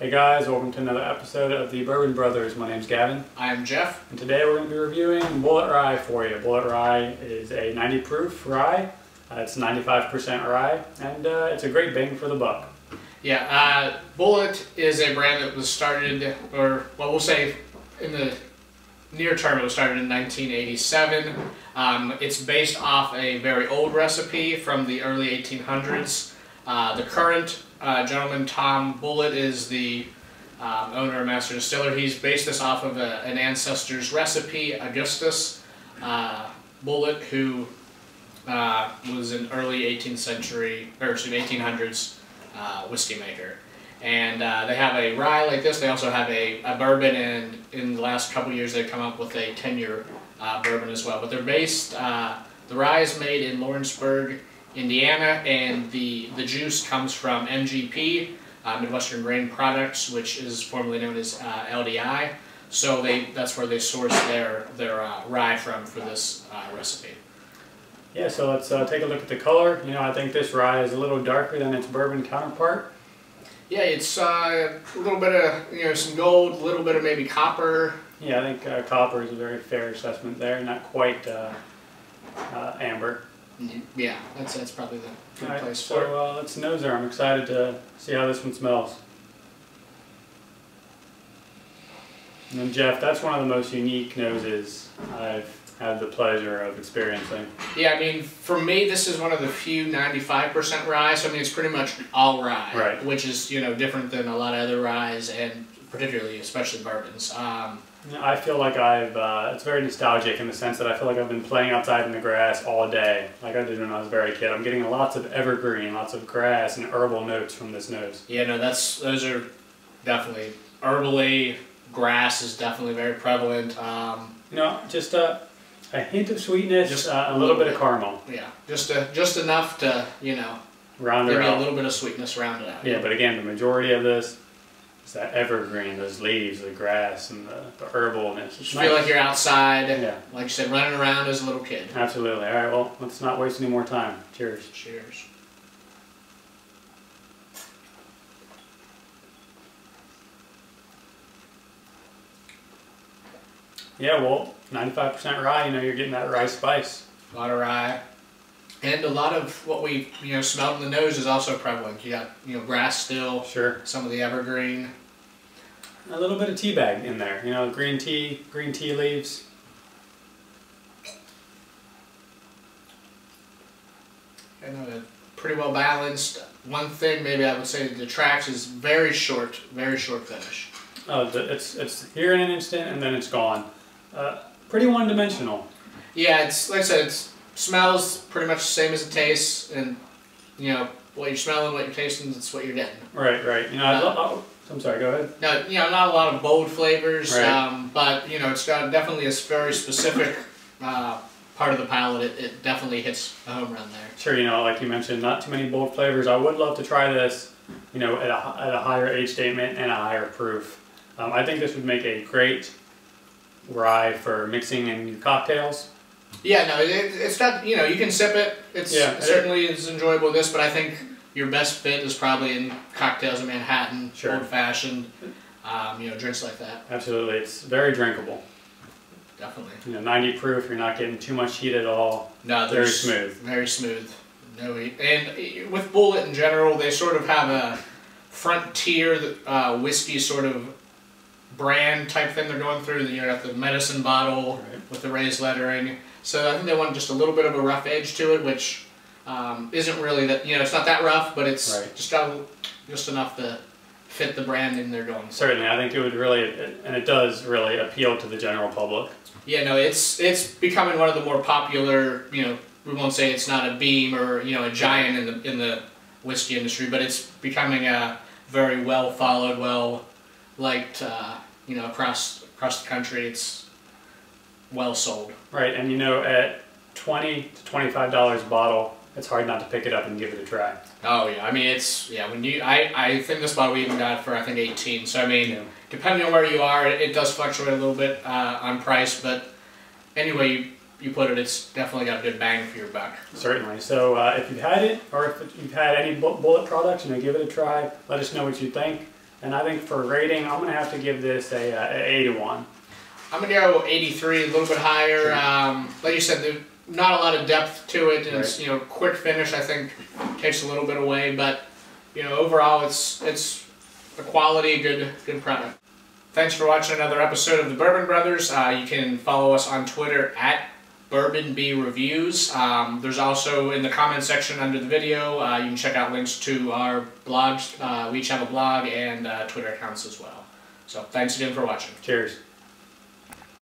Hey guys, welcome to another episode of the Bourbon Brothers. My name's Gavin. I'm Jeff. And today we're going to be reviewing Bulleit Rye for you. Bulleit Rye is a 90 proof rye. It's 95% rye, and it's a great bang for the buck. Yeah, Bulleit is a brand that was started, or well, we'll say in the near term it was started in 1987. It's based off a very old recipe from the early 1800s. The current gentleman, Tom Bulleit, is the owner and master distiller. He's based this off of an ancestor's recipe, Augustus Bulleit, who was an early 1800s whiskey maker. And they have a rye like this. They also have a bourbon, and in the last couple years they've come up with a 10-year bourbon as well. But they're based, the rye is made in Lawrenceburg, Indiana, and the juice comes from MGP, Midwestern Grain Products, which is formerly known as LDI. So that's where they source their rye from for this recipe. Yeah, so let's take a look at the color. You know, I think this rye is a little darker than its bourbon counterpart. Yeah, it's a little bit of, some gold, a little bit of maybe copper. Yeah, I think copper is a very fair assessment there, not quite amber. Yeah, that's probably the good place for it. So let's nose her. I'm excited to see how this one smells. And then Jeff, that's one of the most unique noses I've had the pleasure of experiencing. Yeah, I mean, for me, this is one of the few 95% rye, so I mean, it's pretty much all rye, right, which is, different than a lot of other ryes, and particularly, especially bourbons. I feel like it's very nostalgic in the sense that I feel like I've been playing outside in the grass all day, like I did when I was a very kid. I'm getting lots of evergreen, lots of grass and herbal notes from this nose. Yeah, no, those are definitely, herbally, grass is definitely very prevalent. Just a hint of sweetness, just a little bit of caramel. Yeah, just enough to, round it out. Maybe a little bit of sweetness round it out. Yeah, but again, the majority of this is that evergreen, those leaves, the grass, and the herbalness. Just feel like you're outside, yeah, like you said, running around as a little kid. Absolutely. All right, well, let's not waste any more time. Cheers. Cheers. Yeah, well, 95% rye, you're getting that rye spice. A lot of rye. And a lot of what we, smelled in the nose is also prevalent. You got, grass still. Sure. Some of the evergreen. A little bit of tea bag in there, green tea leaves. And pretty well balanced. One thing maybe I would say that detracts is very short finish. Oh, it's here in an instant and then it's gone. Pretty one-dimensional. Yeah, it's like I said, it smells pretty much the same as it tastes, and what you're smelling, what you're tasting, it's what you're getting. Right. I'm sorry. Go ahead. No, not a lot of bold flavors, right. But it's got definitely a very specific part of the palate. It definitely hits a home run there. Sure. Like you mentioned, not too many bold flavors. I would love to try this, at a higher age statement and a higher proof. I think this would make a great rye for mixing in your cocktails. Yeah, no, it's not, you can sip it. It certainly is enjoyable, this, but I think your best fit is probably in cocktails in Manhattan, sure, old-fashioned, drinks like that. Absolutely. It's very drinkable. Definitely. 90 proof, you're not getting too much heat at all. No, very smooth. Very smooth. No heat. And with Bulleit in general, they sort of have a frontier whiskey sort of brand type thing they're going through. You got the medicine bottle, right, with the raised lettering. So I think they want just a little bit of a rough edge to it, which isn't really that, it's not that rough, but it's right, just enough to fit the branding they're going for. Certainly, I think it would really, and it does really appeal to the general public. Yeah, no, it's becoming one of the more popular, we won't say it's not a beam or, a giant in the whiskey industry, but it's becoming a very well followed, well liked, across the country. It's well sold. Right, and at $20 to $25 a bottle, it's hard not to pick it up and give it a try. Oh yeah, I mean I think this bottle we even got for I think 18. So I mean, depending on where you are, it does fluctuate a little bit on price, but anyway you put it, it's definitely got a good bang for your buck. Certainly. So if you've had it, or if you've had any Bulleit products, give it a try. Let us know what you think. And I think for rating, I'm going to have to give this a 81. I'm going to go 83, a little bit higher. Like you said, there's not a lot of depth to it. And it's, quick finish, I think, takes a little bit away. But, overall, it's a quality, good product. Thanks for watching another episode of the Bourbon Brothers. You can follow us on Twitter at BourbonBReviews. There's also in the comment section under the video, you can check out links to our blogs. We each have a blog and Twitter accounts as well. So thanks again for watching. Cheers.